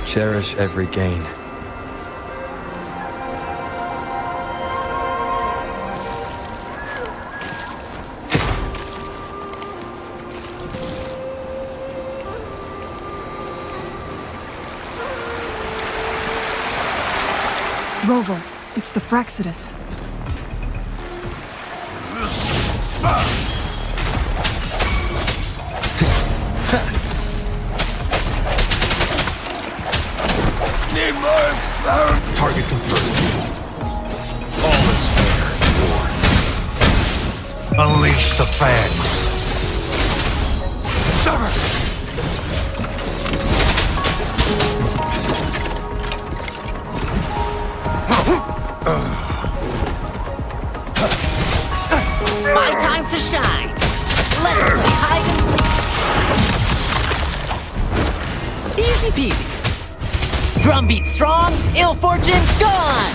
Cherish every gain. Rover, it's the Resonators. Target confirmed. All is fair in war. Unleash the fangs. Sever! My time to shine. Let us play hide and seek. Easy peasy. Drumbeat strong, ill fortune gone!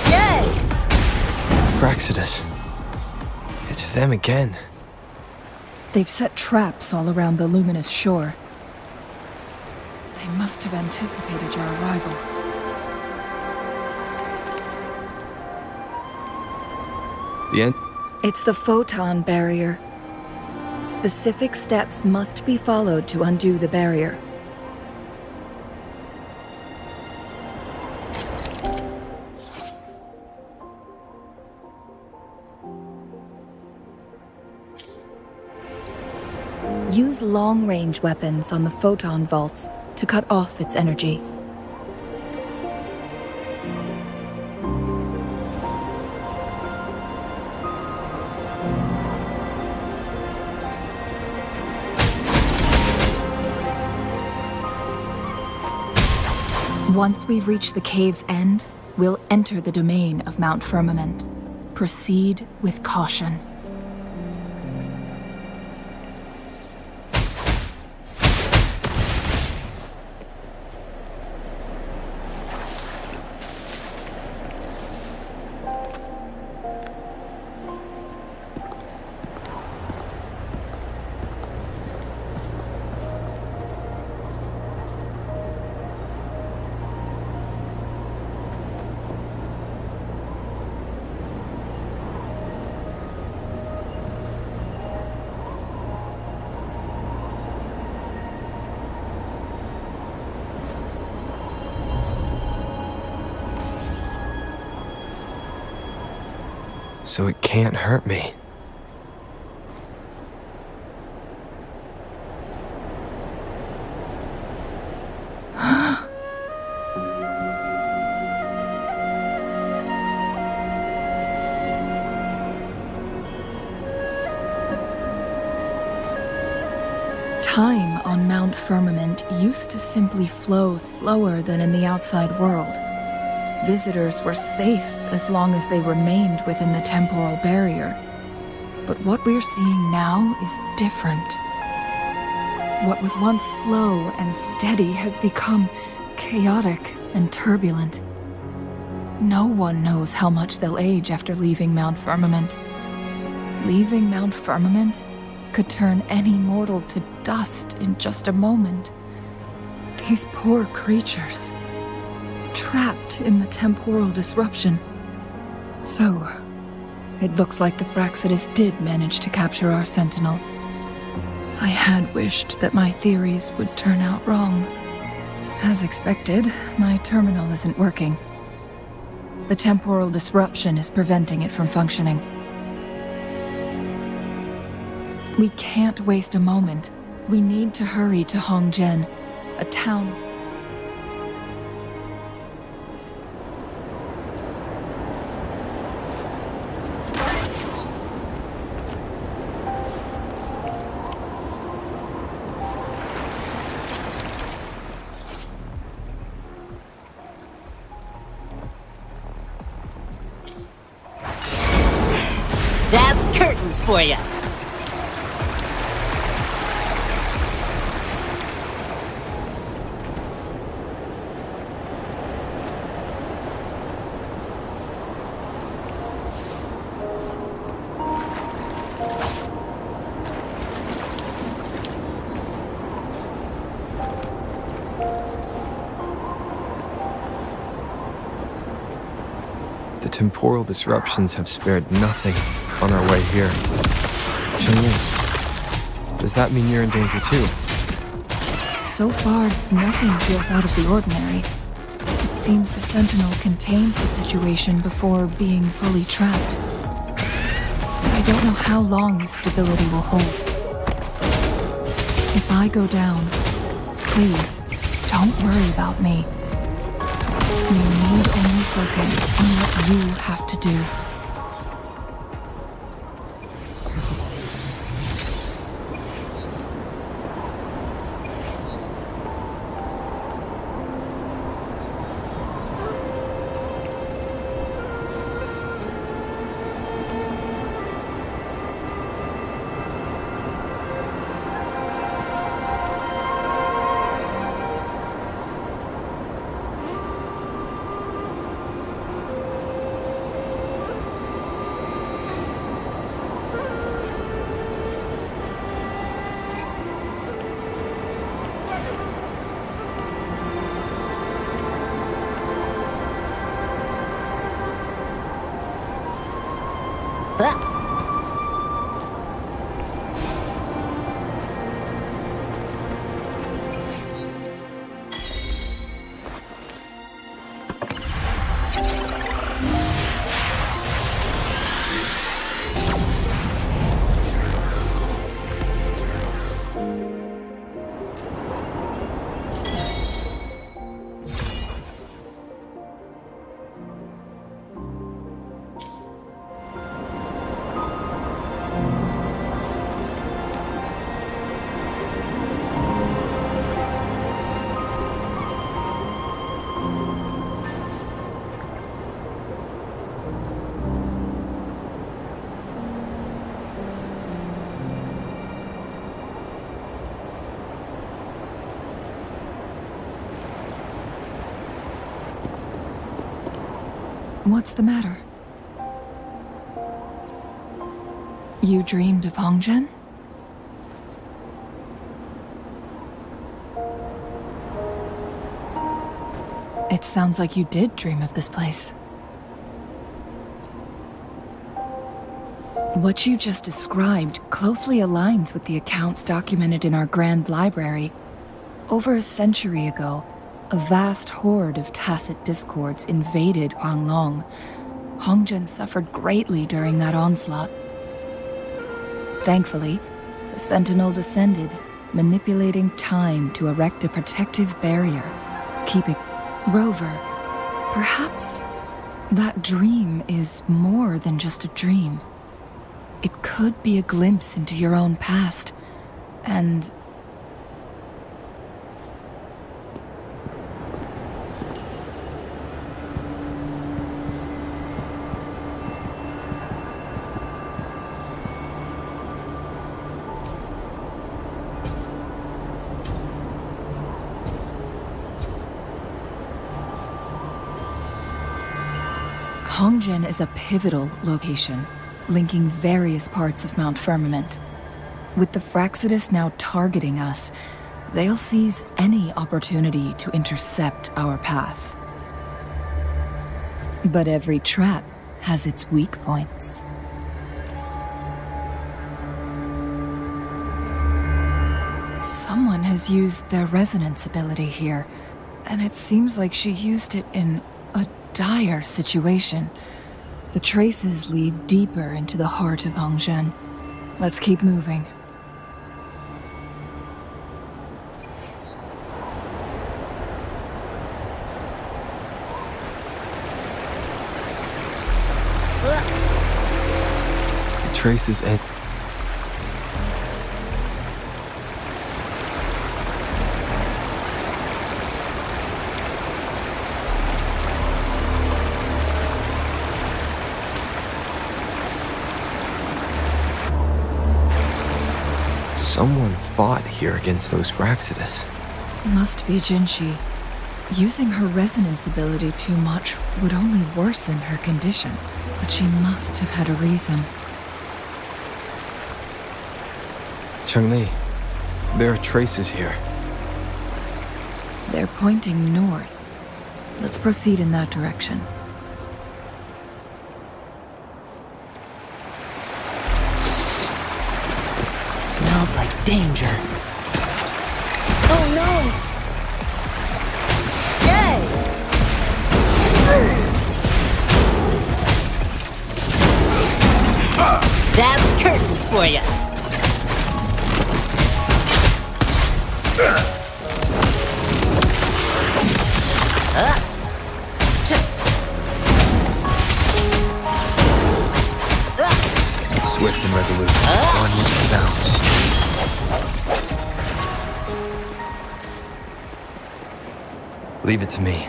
Yay! Resonators. It's them again. They've set traps all around the luminous shore. They must have anticipated your arrival. The end? It's the photon barrier. Specific steps must be followed to undo the barrier. Use long-range weapons on the photon vaults to cut off its energy. Once we reach the cave's end, we'll enter the domain of Mount Firmament. Proceed with caution. So it can't hurt me. Time on Mount Firmament used to simply flow slower than in the outside world. Visitors were safe as long as they remained within the temporal barrier. But what we're seeing now is different. What was once slow and steady has become chaotic and turbulent. No one knows how much they'll age after leaving Mount Firmament. Leaving Mount Firmament could turn any mortal to dust in just a moment. These poor creatures, trapped in the temporal disruption. So, it looks like the Resonators did manage to capture our sentinel. I had wished that my theories would turn out wrong. As expected, my terminal isn't working. The temporal disruption is preventing it from functioning. We can't waste a moment. We need to hurry to Hongjian, a town. That's curtains for ya. The temporal disruptions have spared nothing on our way here. Chun-Li, does that mean you're in danger too? So far, nothing feels out of the ordinary. It seems the Sentinel contained the situation before being fully trapped. But I don't know how long this stability will hold. If I go down, please, don't worry about me. You need only focus on what you have to do. What's the matter? You dreamed of Hongzhen? It sounds like you did dream of this place. What you just described closely aligns with the accounts documented in our Grand Library. Over a century ago, a vast horde of tacit discords invaded Huanglong. Hongzhen suffered greatly during that onslaught. Thankfully, the Sentinel descended, manipulating time to erect a protective barrier, keeping Rover. Perhaps that dream is more than just a dream. It could be a glimpse into your own past, and Hongzhen is a pivotal location, linking various parts of Mount Firmament. With the Fraxidus now targeting us, they'll seize any opportunity to intercept our path. But every trap has its weak points. Someone has used their resonance ability here, and it seems like she used it in a dire situation. The traces lead deeper into the heart of Hongzhen. Let's keep moving. The traces end. Someone fought here against those Fractsidus. Must be Jinshi. Using her resonance ability too much would only worsen her condition, but she must have had a reason. Changli, there are traces here. They're pointing north. Let's proceed in that direction. Smells like danger. Oh no! Yay! That's curtains for ya. Swift and resolute. On with the sounds. Leave it to me.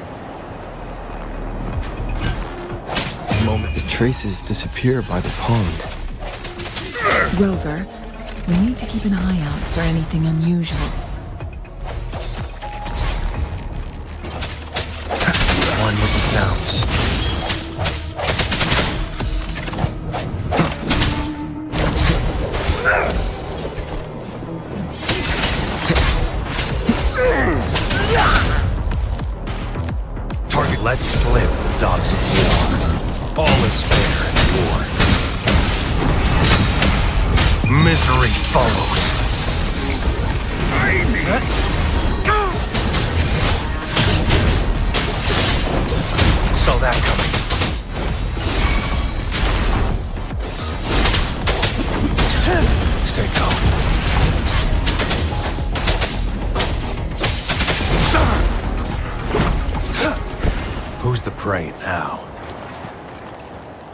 The moment the traces disappear by the pond. Rover, we need to keep an eye out for anything unusual. On with the sounds. Target, let's slip, dogs of war. All is fair in war. Misery follows. Saw that coming. Stay calm. Who's the prey now?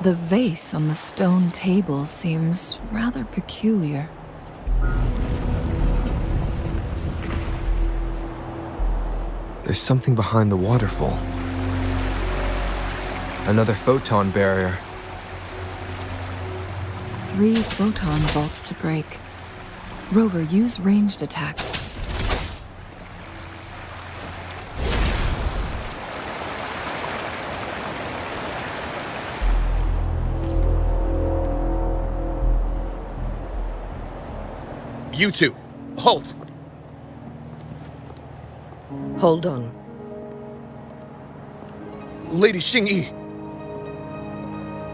The vase on the stone table seems rather peculiar. There's something behind the waterfall. Another photon barrier. 3 photon vaults to break. Rover, use ranged attacks. You two, halt! Hold on. Lady Xingyi.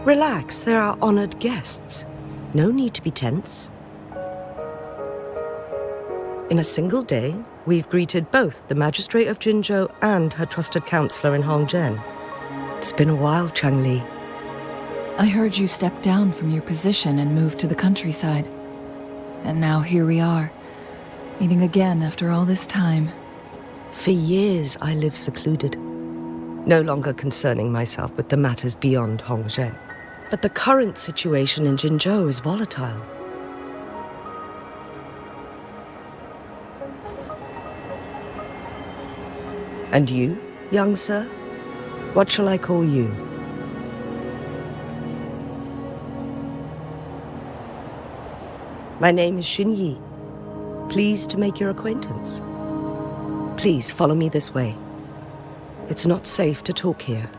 Relax, they're our honored guests. No need to be tense. In a single day, we've greeted both the Magistrate of Jinzhou and her trusted counselor in Hongzhen. It's been a while, Changli. I heard you step down from your position and move to the countryside. And now here we are, meeting again after all this time. For years, I lived secluded, no longer concerning myself with the matters beyond Hongzhen. But the current situation in Jinzhou is volatile. And you, young sir? What shall I call you? My name is Xinyi. Pleased to make your acquaintance. Please follow me this way. It's not safe to talk here.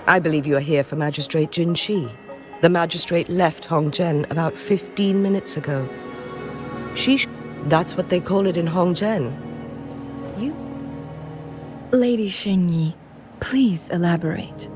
I believe you are here for Magistrate Jinshi. The magistrate left Hongzhen about 15 minutes ago. That's what they call it in Hongzhen. Lady Xingyi, please elaborate.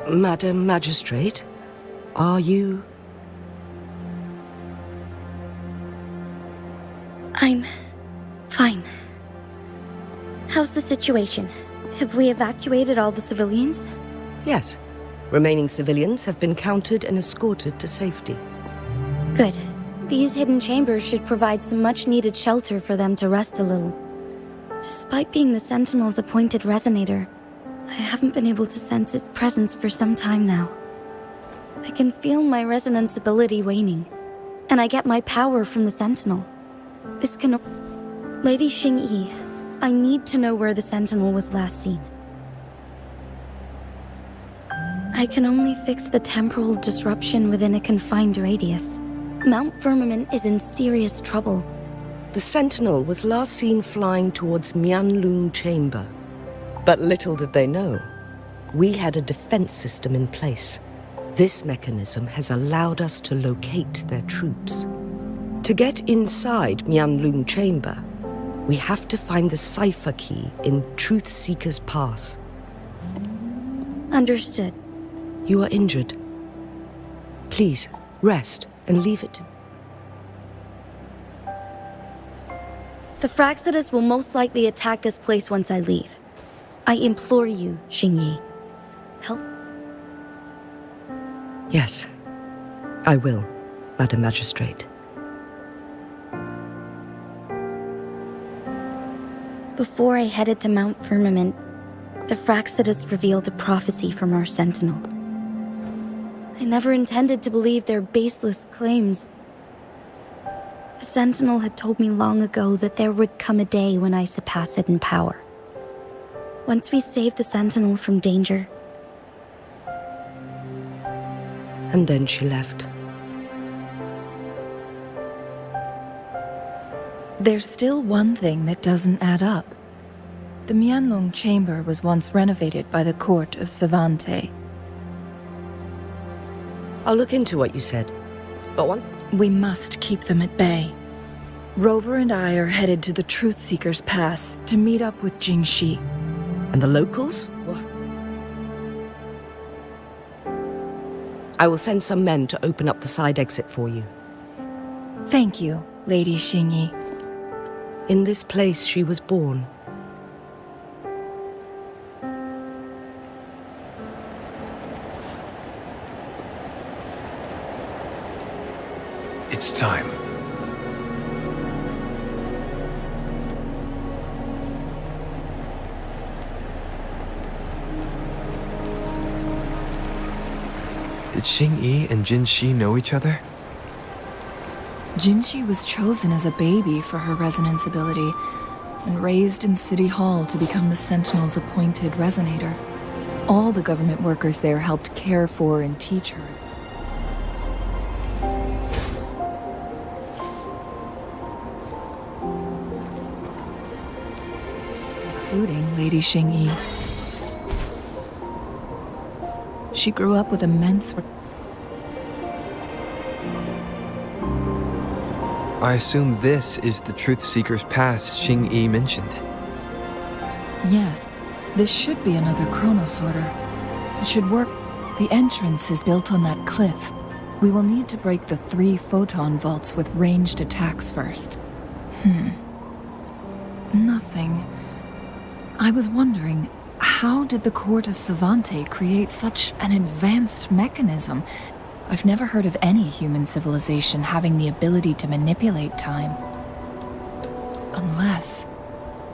Madam Magistrate, are you... I'm fine. How's the situation? Have we evacuated all the civilians? Yes. Remaining civilians have been counted and escorted to safety. Good. These hidden chambers should provide some much-needed shelter for them to rest a little. Despite being the Sentinel's appointed Resonator, I haven't been able to sense its presence for some time now. I can feel my resonance ability waning, and I get my power from the Sentinel. This can... Lady Xingyi, I need to know where the Sentinel was last seen. I can only fix the temporal disruption within a confined radius. Mount Firmament is in serious trouble. The Sentinel was last seen flying towards Mianlung Chamber. But little did they know, we had a defense system in place. This mechanism has allowed us to locate their troops. To get inside Mianlung Chamber, we have to find the cipher key in Truth Seeker's Pass. Understood. You are injured. Please, rest and leave it to me. The Fraxidus will most likely attack this place once I leave. I implore you, Xingyi. Help. Yes, I will, Madam Magistrate. Before I headed to Mount Firmament, the Fraxidus revealed a prophecy from our Sentinel. I never intended to believe their baseless claims. The Sentinel had told me long ago that there would come a day when I surpass it in power. Once we save the Sentinel from danger. And then she left. There's still one thing that doesn't add up. The Mianlong Chamber was once renovated by the court of Savante. I'll look into what you said. But one... We must keep them at bay. Rover and I are headed to the Truth Seeker's Pass to meet up with Jingxi. And the locals? What? I will send some men to open up the side exit for you. Thank you, Lady Xingyi. In this place she was born. It's time. Did Xingyi and Jinxi know each other? Jinxi was chosen as a baby for her resonance ability and raised in City Hall to become the Sentinel's appointed Resonator. All the government workers there helped care for and teach her. Including Lady Xingyi. She grew up with immense... I assume this is the Truth Seeker's Pass Xingyi mentioned. Yes, this should be another chronosorter. It should work. The entrance is built on that cliff. We will need to break the 3 photon vaults with ranged attacks first. Nothing. I was wondering, how did the court of Savante create such an advanced mechanism? I've never heard of any human civilization having the ability to manipulate time. Unless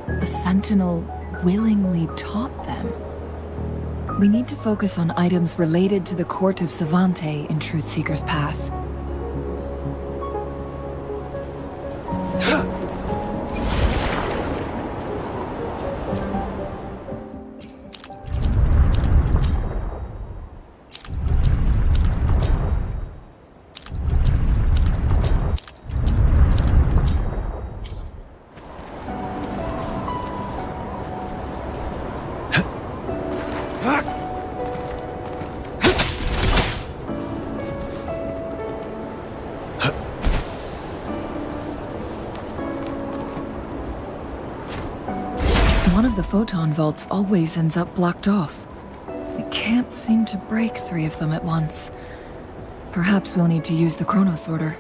the Sentinel willingly taught them. We need to focus on items related to the court of Savante in Truth Seeker's Pass. One of the photon vaults always ends up blocked off. We can't seem to break 3 of them at once. Perhaps we'll need to use the chrono sorter.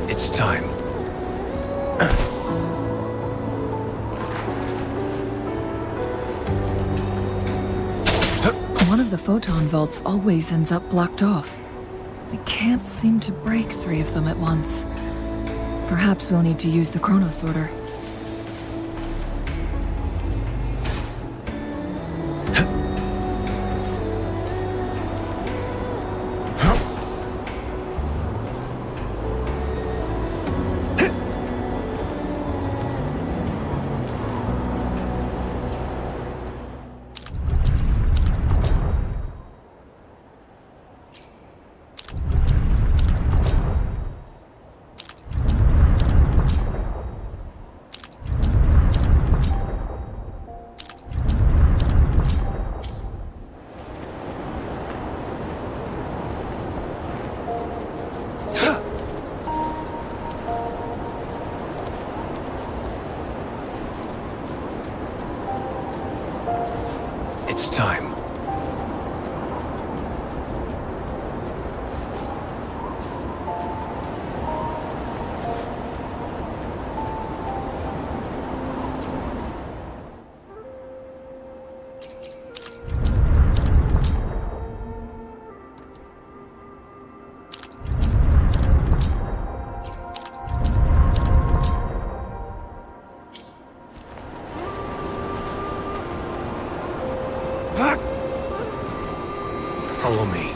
It's time. One of the photon vaults always ends up blocked off. We can't seem to break 3 of them at once. Perhaps we'll need to use the chrono sorter. It's time. Follow me.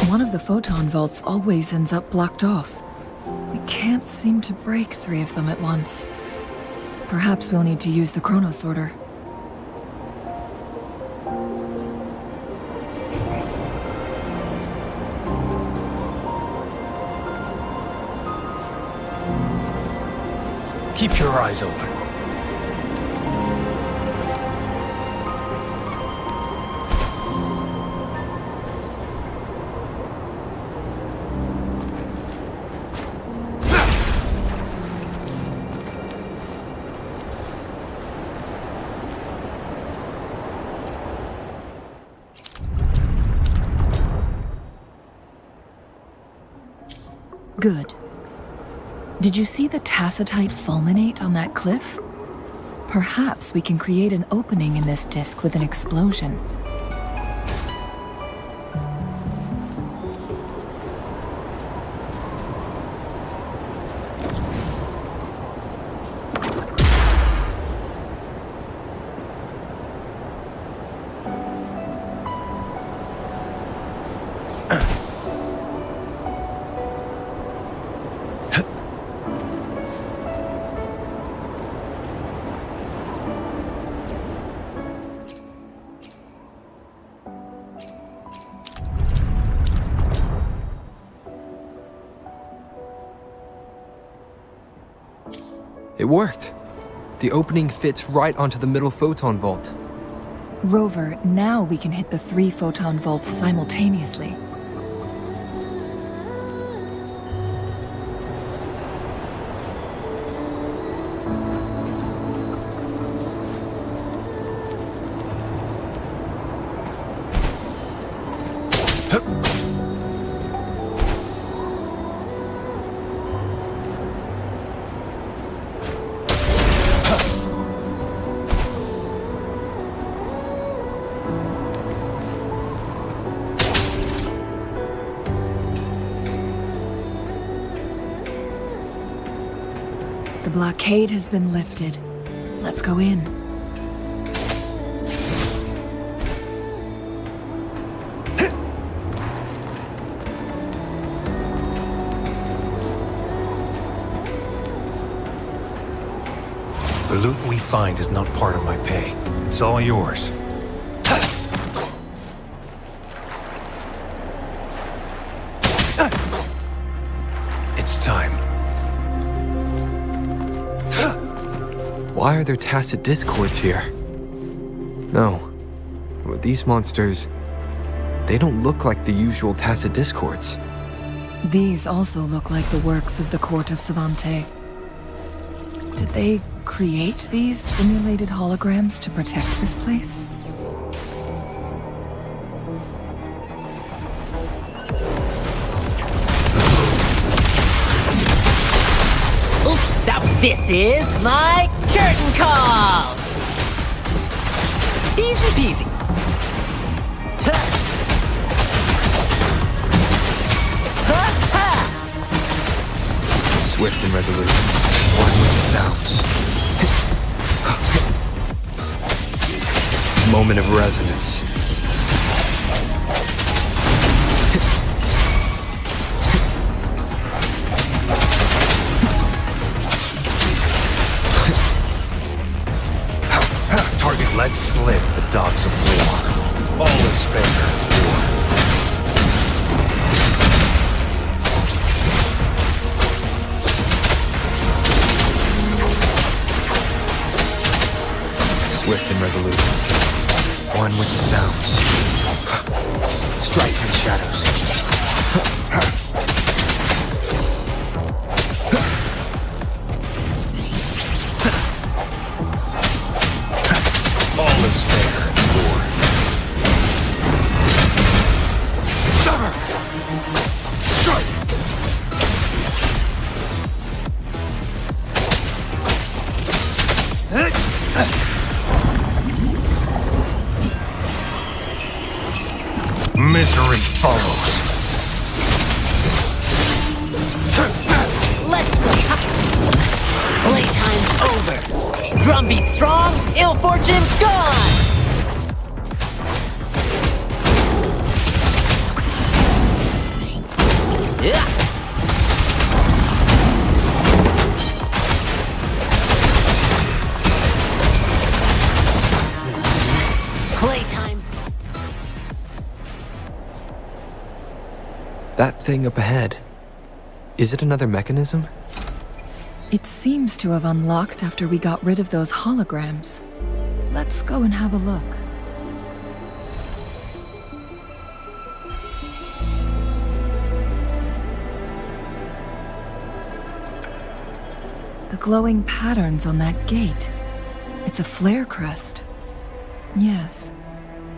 One of the photon vaults always ends up blocked off. We can't seem to break 3 of them at once. Perhaps we'll need to use the chrono sorter. Keep your eyes open. Good. Did you see the tacitite fulminate on that cliff? Perhaps we can create an opening in this disk with an explosion. It worked. The opening fits right onto the middle photon vault. Rover, now we can hit the 3 photon vaults simultaneously. The blockade has been lifted. Let's go in. The loot we find is not part of my pay. It's all yours. It's time. Why are there tacit discords here? No. These monsters, they don't look like the usual tacit discords. These also look like the works of the court of Savante. Did they create these simulated holograms to protect this place? Oops, this is my curtain call! Easy peasy. Swift and resolute. One with the sounds. Moment of resonance. Target, let slip the dogs of war. All is fair. Swift and resolute. One with the sounds. Strike from shadows. All is fair in war. Sever! Strike! Misery follows. Let's play. Playtime's over. Drumbeat strong, ill fortune gone! Yeah. Playtime's... That thing up ahead. Is it another mechanism? It seems to have unlocked after we got rid of those holograms. Let's go and have a look. The glowing patterns on that gate. It's a flare crest. Yes.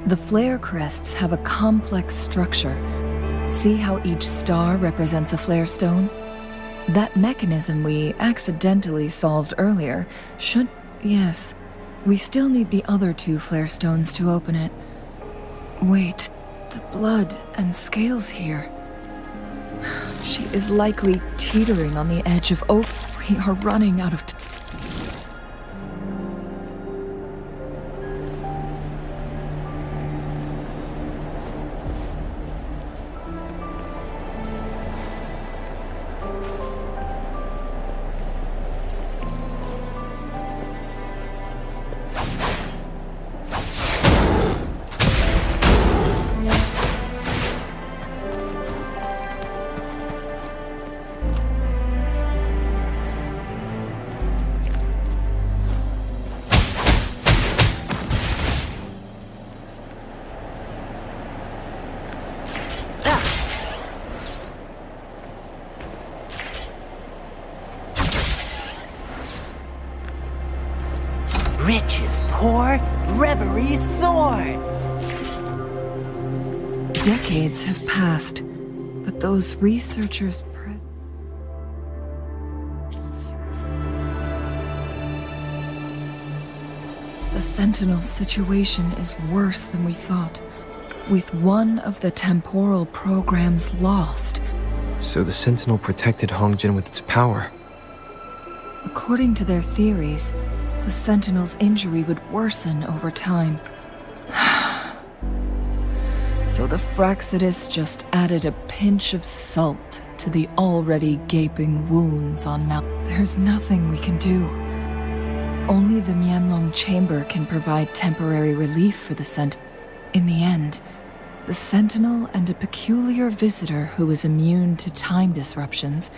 The flare crests have a complex structure. See how each star represents a flare stone? That mechanism we accidentally solved earlier should... Yes. We still need the other two flare stones to open it. Wait. The blood and scales here. She is likely teetering on the edge of... Oh, we are running out of time. Riches pour, reveries soar. Decades have passed, but those researchers' The Sentinel situation is worse than we thought. With one of the temporal programs lost. So the Sentinel protected Hongjin with its power. According to their theories, the Sentinel's injury would worsen over time. So the Fraxidus just added a pinch of salt to the already gaping wounds on Mount. There's nothing we can do. Only the Mianlong Chamber can provide temporary relief for the Sentinel. In the end, the Sentinel and a peculiar visitor who is immune to time disruptions,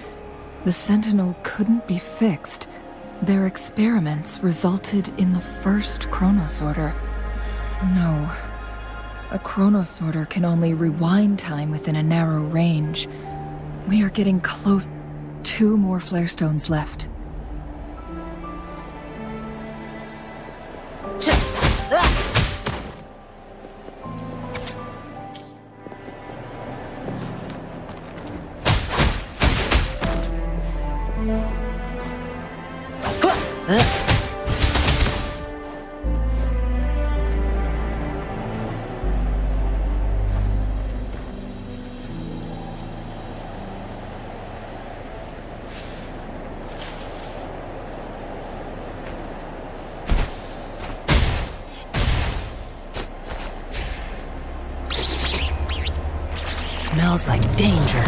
the Sentinel couldn't be fixed. Their experiments resulted in the first chronosorter. No. A chronosorter can only rewind time within a narrow range. We are getting close. 2 more flare stones left. Smells like danger.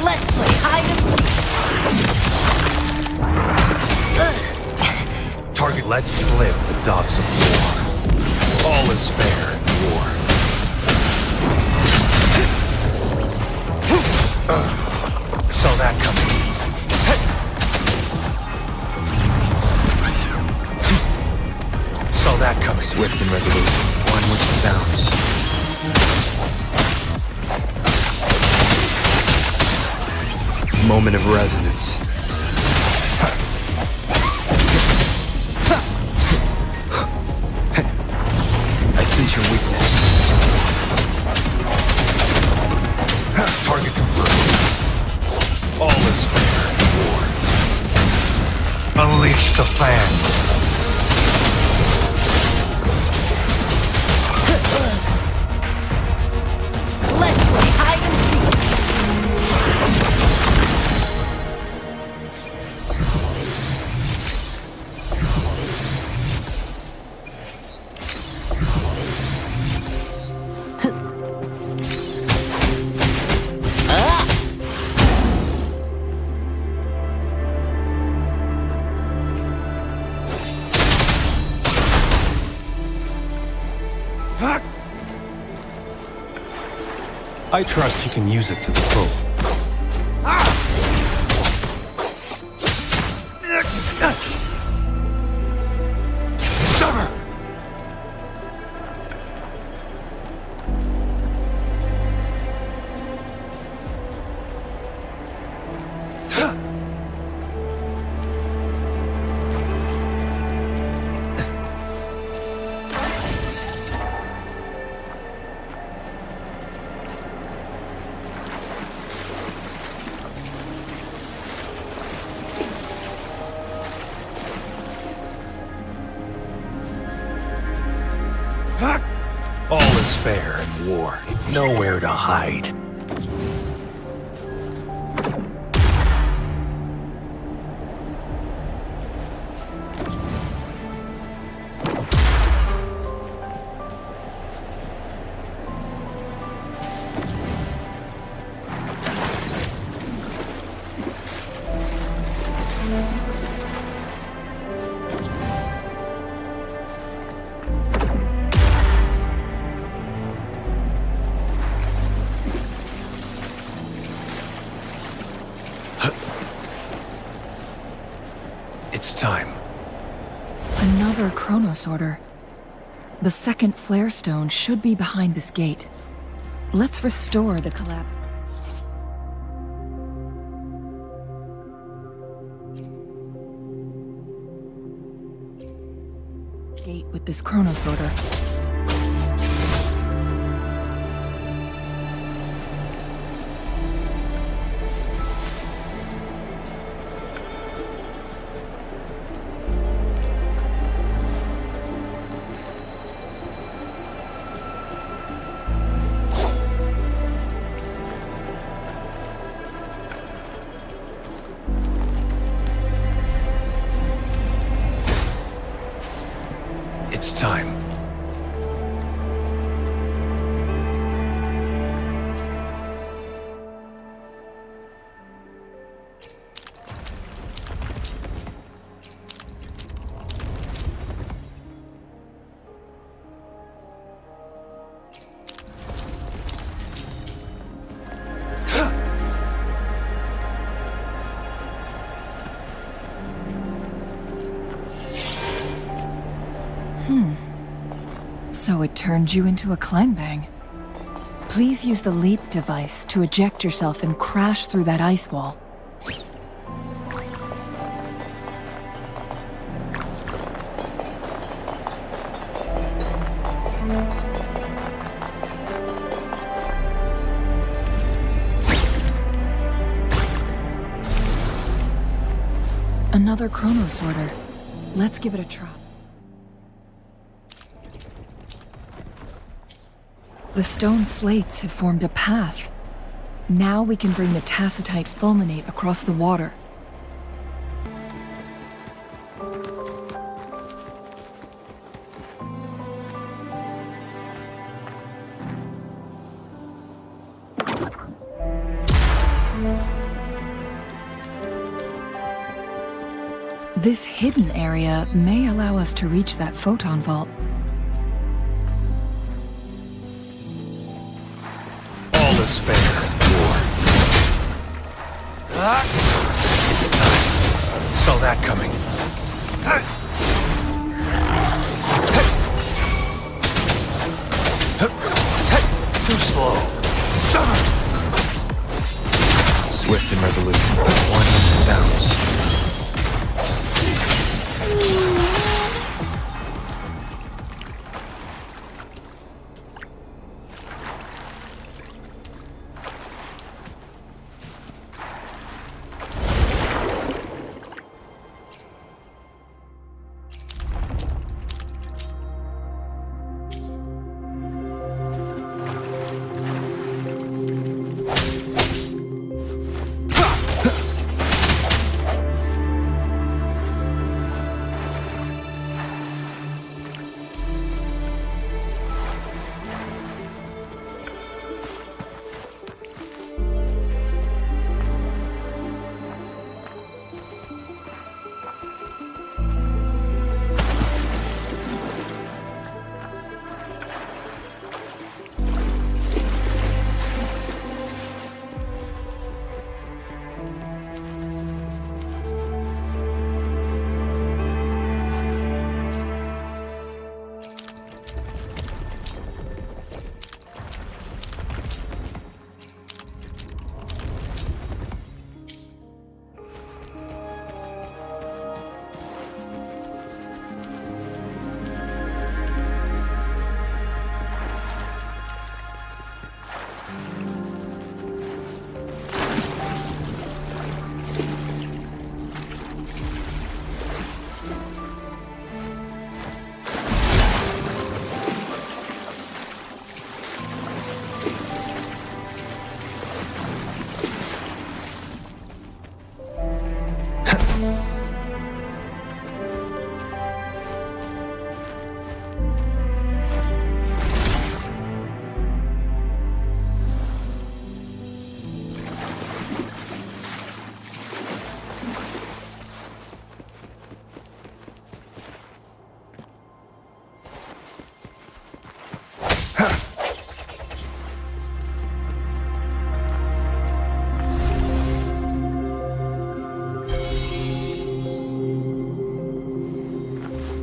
Let's play hide and seek. Target, let's live the dogs of war. All is fair in war. Saw that coming. Saw that coming. Swift and resolute. One with the sounds. Moment of resonance. I sense your weakness. Target confirmed. All is fair in war. Unleash the fans. Let's play hide and seek. I trust you can use it to the full. Summer! All is fair in war. Nowhere to hide. It's time. Another chronosorter. The second flare stone should be behind this gate. Let's restore the collapse. Gate with this chronosorter. So it turned you into a clangbang. Please use the leap device to eject yourself and crash through that ice wall. Another chrono sorter. Let's give it a try. The stone slates have formed a path. Now we can bring the tacitite fulminate across the water. This hidden area may allow us to reach that photon vault. All is fair in war. Saw that coming. Too slow. Swift and resolute. One of the sounds.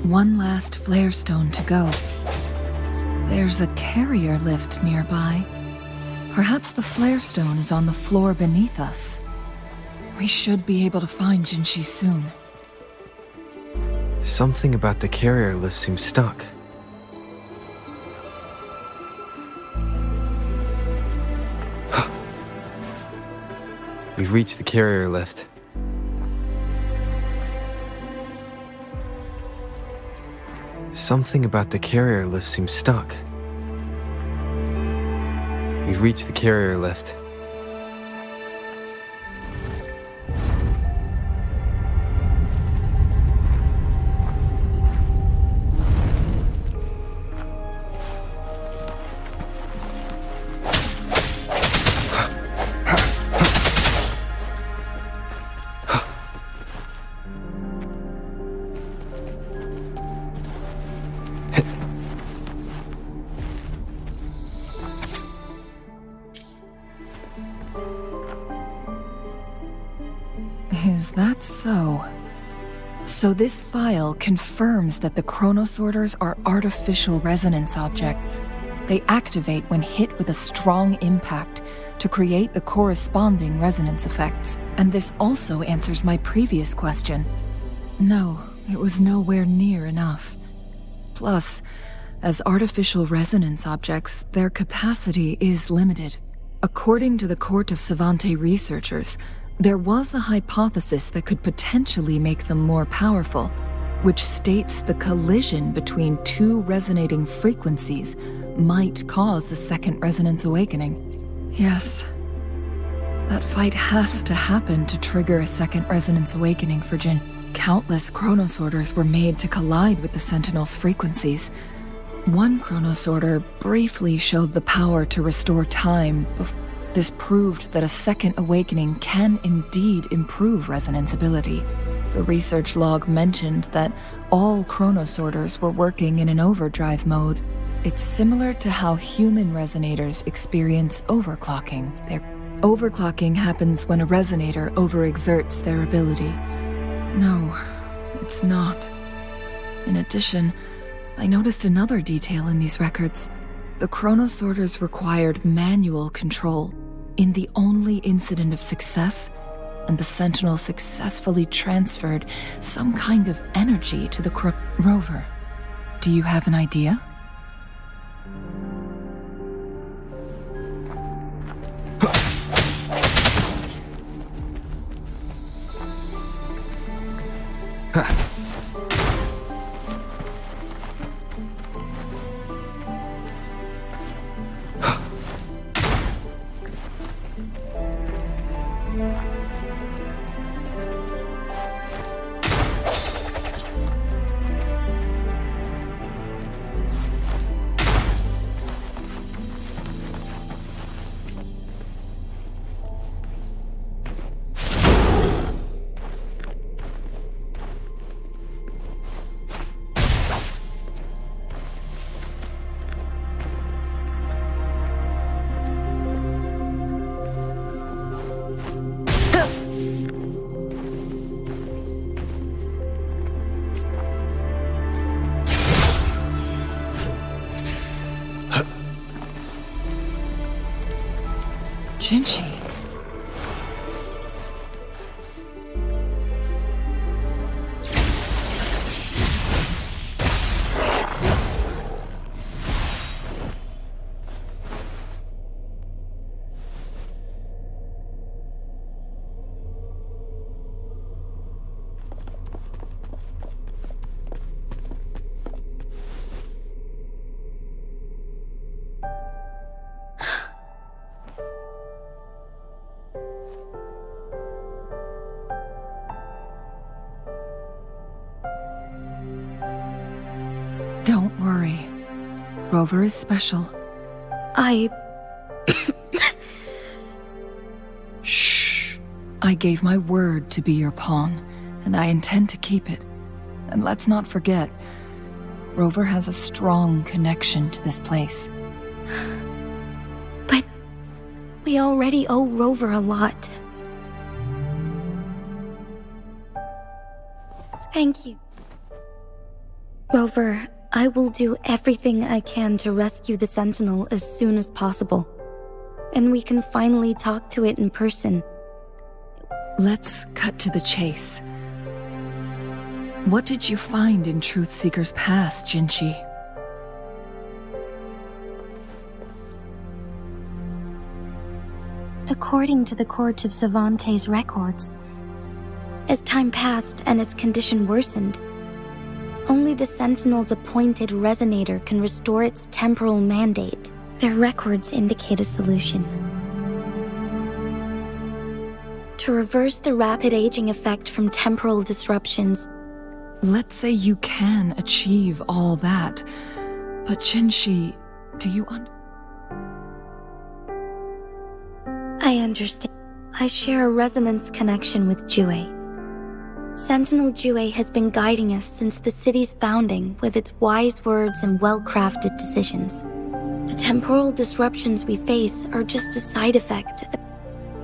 One last flare stone to go. There's a carrier lift nearby. Perhaps the flare stone is on the floor beneath us. We should be able to find Jinshi soon. Something about the carrier lift seems stuck. We've reached the carrier lift. Something about the carrier lift seems stuck. We've reached the carrier lift. Is that so? So this file confirms that the chronosorters are artificial resonance objects. They activate when hit with a strong impact to create the corresponding resonance effects. And this also answers my previous question. No, it was nowhere near enough. Plus, as artificial resonance objects, their capacity is limited. According to the Court of Savante researchers, there was a hypothesis that could potentially make them more powerful, which states the collision between two resonating frequencies might cause a second resonance awakening. Yes, that fight has to happen to trigger a second resonance awakening for Jin. Countless chronosorters were made to collide with the Sentinel's frequencies. One chronosorter briefly showed the power to restore time. This proved that a second awakening can indeed improve resonance ability. The research log mentioned that all chronosorters were working in an overdrive mode. It's similar to how human resonators experience overclocking. Overclocking happens when a resonator overexerts their ability. No, it's not. In addition, I noticed another detail in these records. The chronosorters required manual control. In the only incident of success, and the Sentinel successfully transferred some kind of energy to the Rover. Do you have an idea? Jinchi. Don't worry. Rover is special. Shh. I gave my word to be your pawn, and I intend to keep it. And let's not forget, Rover has a strong connection to this place. But we already owe Rover a lot. Thank you. Rover, I will do everything I can to rescue the Sentinel as soon as possible. And we can finally talk to it in person. Let's cut to the chase. What did you find in Truthseeker's past, Jinchi? According to the Court of Savante's records, as time passed and its condition worsened, only the Sentinel's appointed Resonator can restore its temporal mandate. Their records indicate a solution. To reverse the rapid aging effect from temporal disruptions. Let's say you can achieve all that, but Jinchi, do you I understand. I share a resonance connection with Jue. Sentinel Jue has been guiding us since the city's founding with its wise words and well-crafted decisions. The temporal disruptions we face are just a side effect.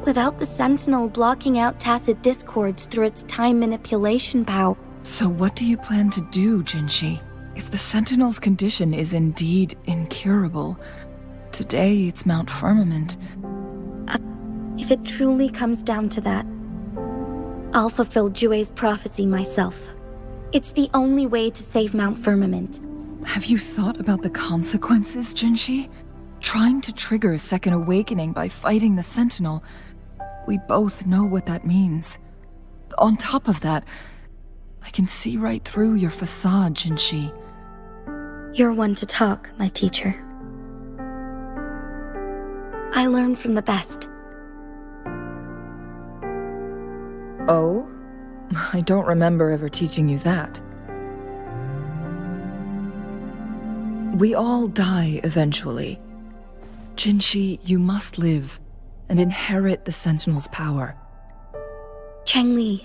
Without the Sentinel blocking out tacit discords through its time manipulation power, So what do you plan to do, Jinshi? If the Sentinel's condition is indeed incurable, today it's Mount Firmament. If it truly comes down to that, I'll fulfill Jue's prophecy myself. It's the only way to save Mount Firmament. Have you thought about the consequences, Jinshi? Trying to trigger a second awakening by fighting the Sentinel. We both know what that means. On top of that, I can see right through your facade, Jinshi. You're one to talk, my teacher. I learn from the best. Oh? I don't remember ever teaching you that. We all die eventually. Jinshi, you must live and inherit the Sentinel's power. Changli.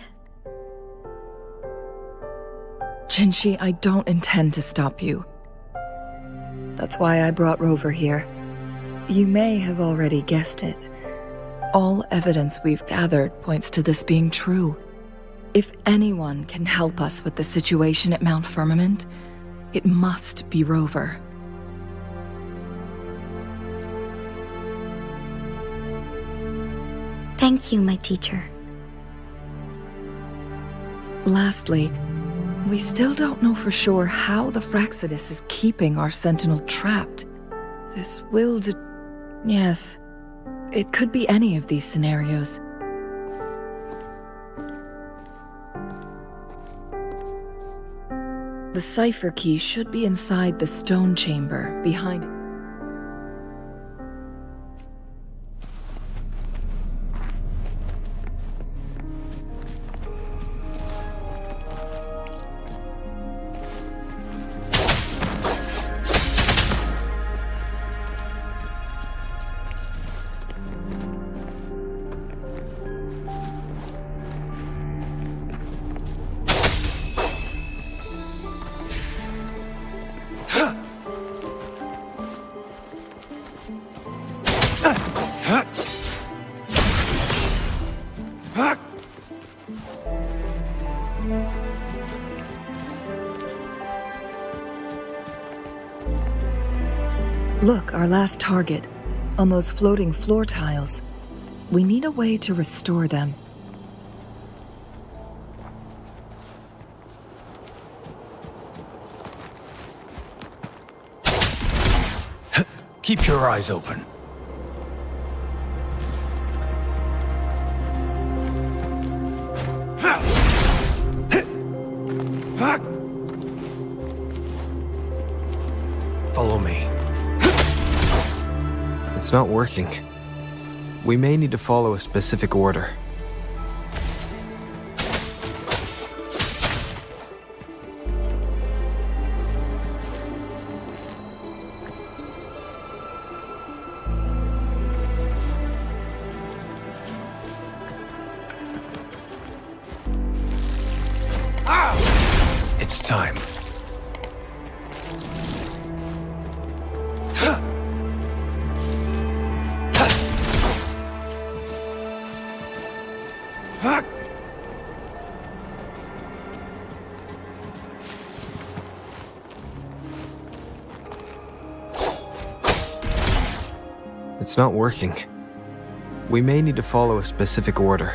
Jinshi, I don't intend to stop you. That's why I brought Rover here. You may have already guessed it. All evidence we've gathered points to this being true. If anyone can help us with the situation at Mount Firmament, it must be Rover. Thank you, my teacher. Lastly, we still don't know for sure how the Fraxidus is keeping our Sentinel trapped. This will Yes, it could be any of these scenarios. The cipher key should be inside the stone chamber behind it. Look, our last target, on those floating floor tiles. We need a way to restore them. Keep your eyes open. Follow me. It's not working. We may need to follow a specific order. It's time. It's not working. We may need to follow a specific order.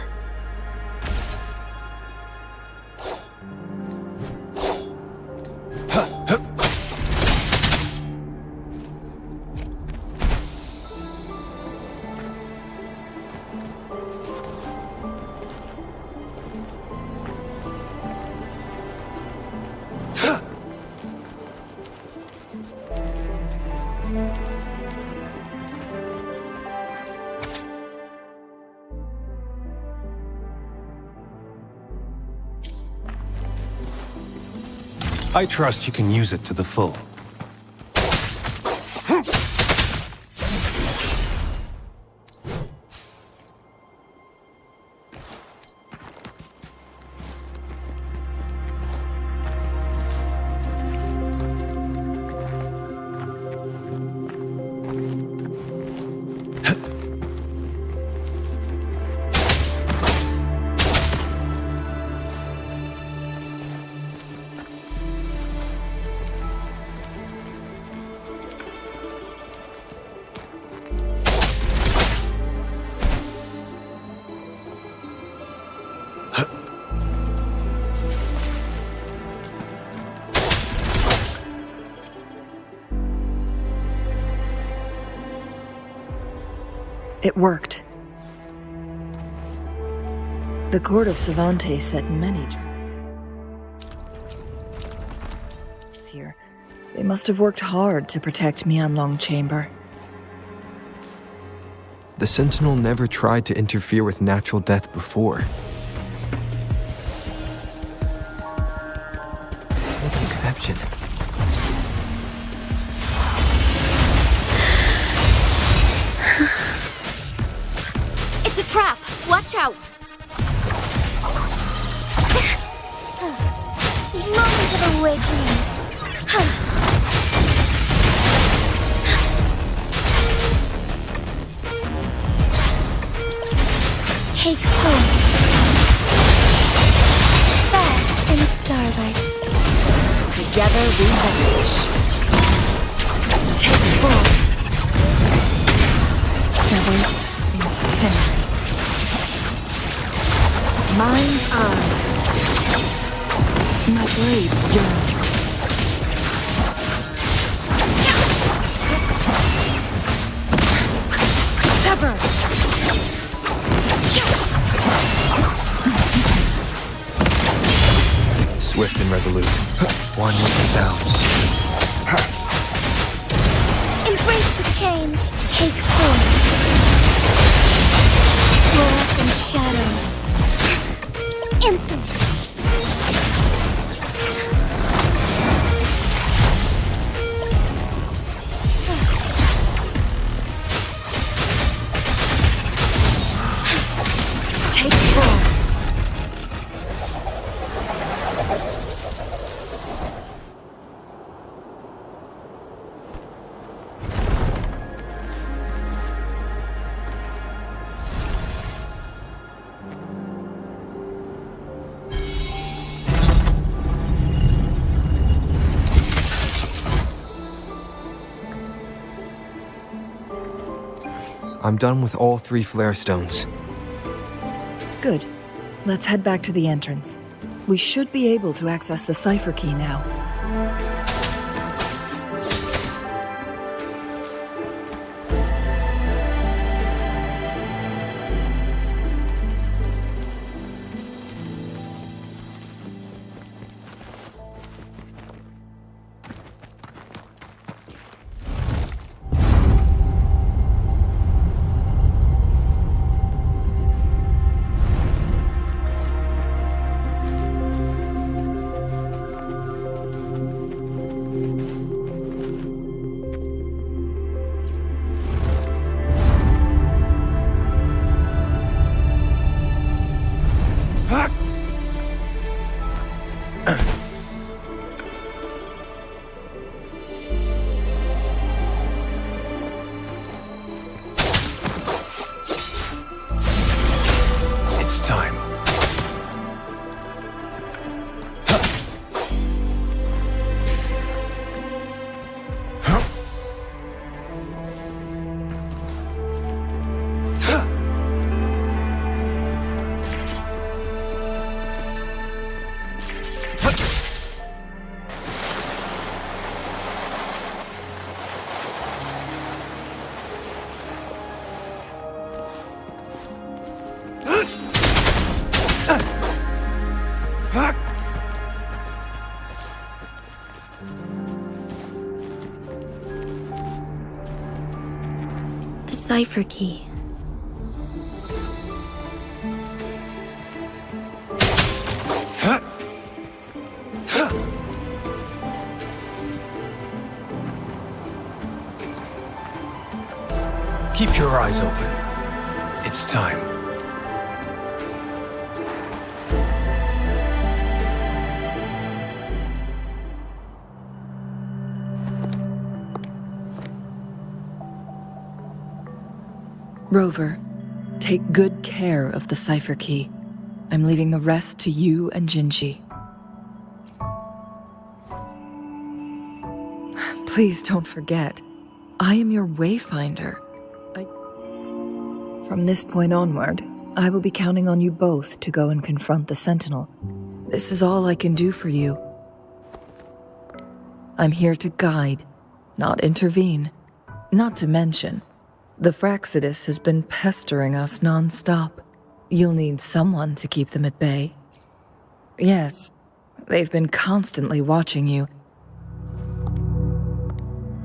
I trust you can use it to the full. It worked. The court of Savante set many traps here. They must have worked hard to protect Mianlong Chamber. The Sentinel never tried to interfere with natural death before. Make an exception. It's a trap! Watch out! Moment of awakening. Take form. Fast in starlight. Together we vanish. Take form. Feathers incinerate. Mine eye. My blade yearns. Sever! Swift and resolute. One with the sounds. Embrace the change. Take form. Fluorescent shadows. Insolence. Take form. I'm done with all 3 flare stones. Good. Let's head back to the entrance. We should be able to access the cipher key now. It's time. The cipher key. Keep your eyes open. It's time. Rover, take good care of the cipher key. I'm leaving the rest to you and Jinji. Please don't forget, I am your wayfinder. From this point onward, I will be counting on you both to go and confront the Sentinel. This is all I can do for you. I'm here to guide, not intervene. Not to mention, The Fraccidus has been pestering us non-stop. You'll need someone to keep them at bay. Yes, they've been constantly watching you.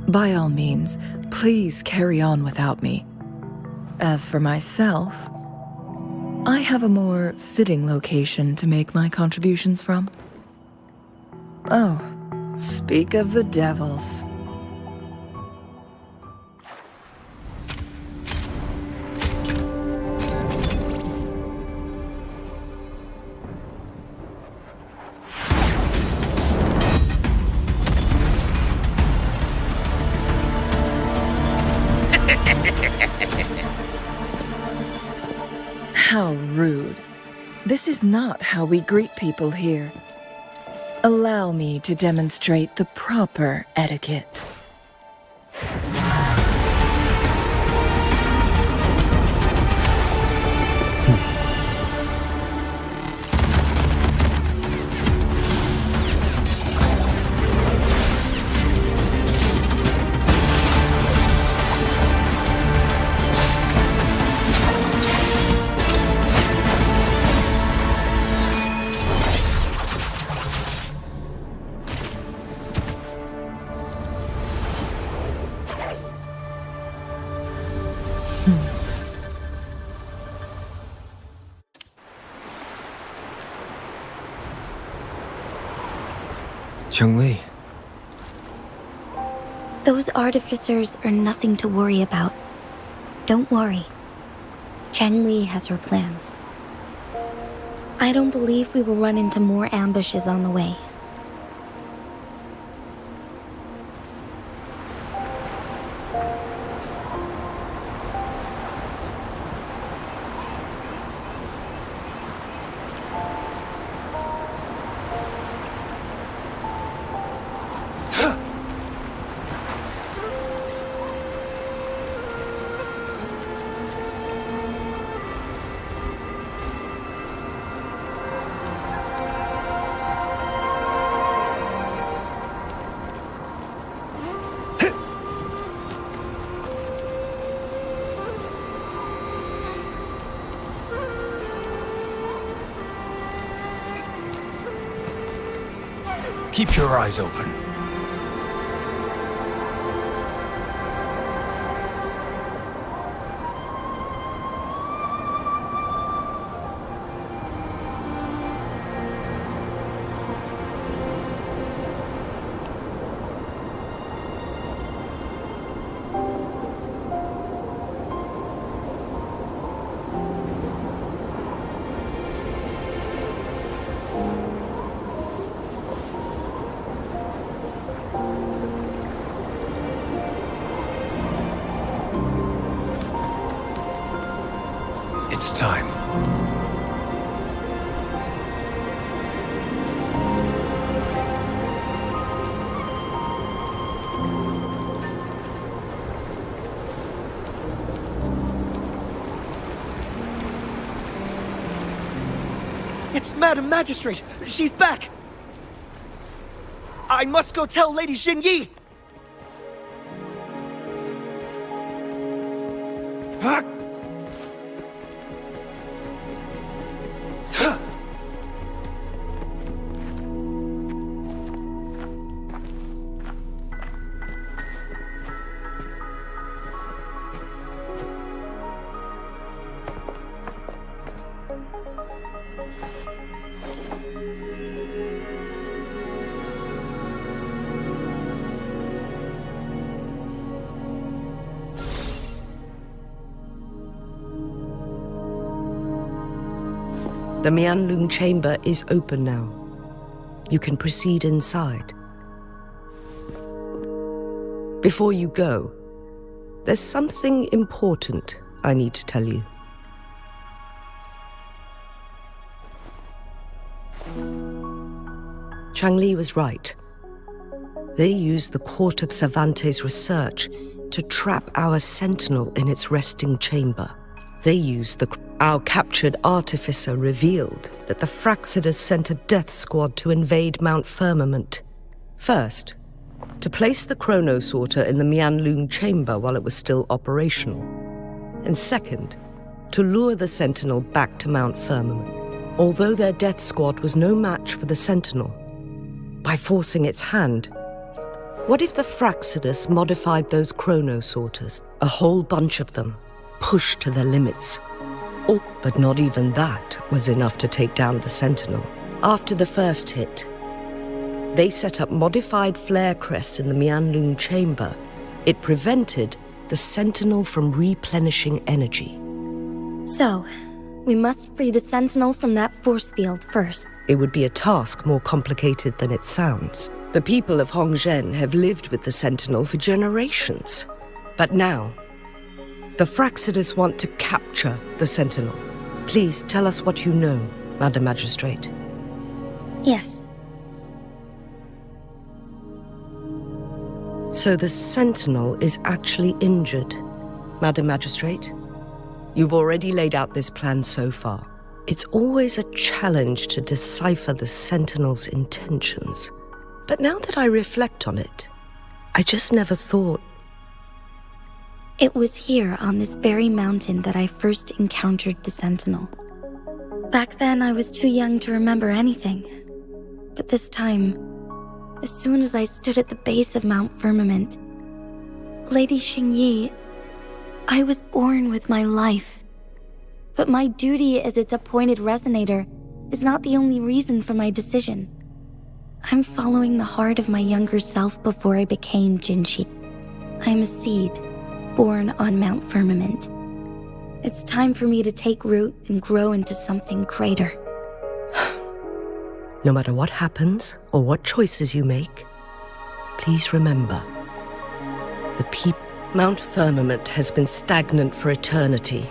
By all means, please carry on without me. As for myself, I have a more fitting location to make my contributions from. Oh, speak of the devils. How rude. This is not how we greet people here. Allow me to demonstrate the proper etiquette. Cheng-Li. Those artificers are nothing to worry about. Don't worry. Cheng-Li has her plans. I don't believe we will run into more ambushes on the way. Keep your eyes open. It's time. It's Madam Magistrate! She's back! I must go tell Lady Xinyi! The Mianlun chamber is open now. You can proceed inside. Before you go, there's something important I need to tell you. Cheng-Li was right. They used the Court of Cervantes' research to trap our sentinel in its resting chamber. They used Our captured artificer revealed that the Fraccidus sent a death squad to invade Mount Firmament. First, to place the Chronosorter in the Mianlun chamber while it was still operational. and second, to lure the Sentinel back to Mount Firmament. Although their death squad was no match for the Sentinel, by forcing its hand, what if the Fraccidus modified those chronosorters, a whole bunch of them, pushed to their limits? Oh, but not even that was enough to take down the Sentinel. After the first hit, they set up modified flare crests in the Mianlun chamber. It prevented the Sentinel from replenishing energy. So, we must free the Sentinel from that force field first. It would be a task more complicated than it sounds. The people of Hongzhen have lived with the Sentinel for generations. But now, the Fraccidus want to capture the Sentinel. Please tell us what you know, Madam Magistrate. Yes. So the Sentinel is actually injured, Madam Magistrate? You've already laid out this plan so far. It's always a challenge to decipher the Sentinel's intentions. But now that I reflect on it, I just never thought... It was here on this very mountain that I first encountered the Sentinel. Back then, I was too young to remember anything. But this time, as soon as I stood at the base of Mount Firmament, Lady Xingyi, I was born with my life. But my duty as its appointed resonator is not the only reason for my decision. I'm following the heart of my younger self before I became Jinshi. I'm a seed, born on Mount Firmament. It's time for me to take root and grow into something greater. No matter what happens or what choices you make, please remember, Mount Firmament has been stagnant for eternity.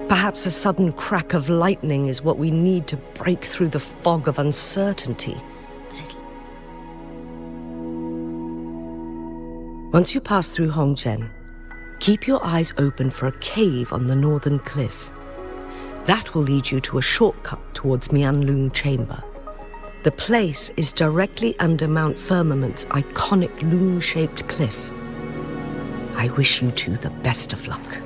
Perhaps a sudden crack of lightning is what we need to break through the fog of uncertainty. Once you pass through Hongzhen, keep your eyes open for a cave on the northern cliff. That will lead you to a shortcut towards Mianlun Chamber. The place is directly under Mount Firmament's iconic loon-shaped cliff. I wish you two the best of luck.